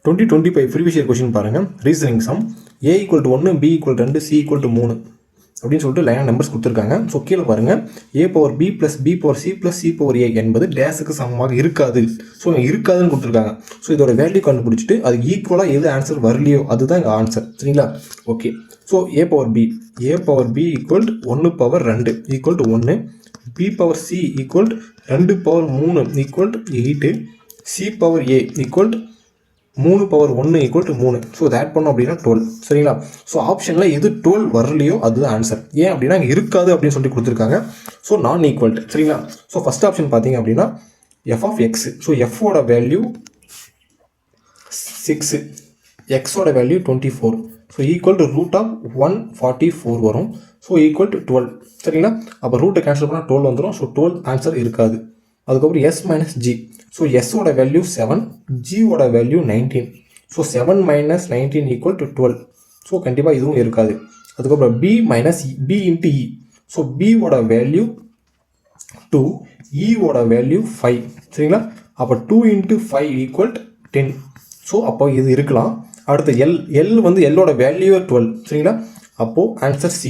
2025 previous year question பாருங்கள். Reasoning sum A = 1, B = 2, C = 3 அப்படின்னு சொல்லிட்டு லைனாக நம்பர்ஸ் கொடுத்துருக்காங்க. ஸோ கீழே பாருங்கள், A/B + B/C + C/A என்பது டேஸுக்கு சமமாக இருக்காது. ஸோ இருக்காதுன்னு கொடுத்துருக்காங்க. ஸோ இதோட வேல்யூ கண்டுபிடிச்சிட்டு அது ஈக்குவலாக எது ஆன்சர் வரலையோ அதுதான் இங்கே ஆன்சர். சரிங்களா? Okay. So A/B = 1/2 = 1, B/C = 2/3 = 8, C/A = 3/1 = 3. So இதை ஆட் பண்ணோம் அப்படின்னா 12. சரிங்களா? ஸோ ஆப்ஷனில் எது 12 வரலையோ அதுதான் ஆன்சர். ஏன் அப்படின்னா இங்கே இருக்காது அப்படின்னு சொல்லி கொடுத்துருக்காங்க. ஸோ நான் ஈக்குவல். சரிங்களா? ஸோ ஃபஸ்ட் ஆப்ஷன் பார்த்தீங்க அப்படின்னா f(x). ஸோ எஃபோட வேல்யூ 6, எக்ஸோட வேல்யூ 24. ஸோ =√144 வரும். ஸோ =12. சரிங்களா? அப்போ ரூட்டை கேன்சல் பண்ணால் 12 வந்துடும். ஸோ 12 ஆன்சர் இருக்காது. அதுக்கப்புறம் S - G. ஸோ எஸ்ஸோட வேல்யூ 7, ஜியோட வேல்யூ 19. ஸோ 7 - 19 = 12. ஸோ கண்டிப்பாக இதுவும் இருக்காது. அதுக்கப்புறம் B × E. ஸோ பியோட வேல்யூ 2, ஈவோட வேல்யூ 5. சரிங்களா? அப்போ 2 × 5 = 10. ஸோ அப்போ இது இருக்கலாம். அடுத்து எல் வந்து எல்லோட வேல்யூ 12. சரிங்களா? அப்போது ஆன்சர் C.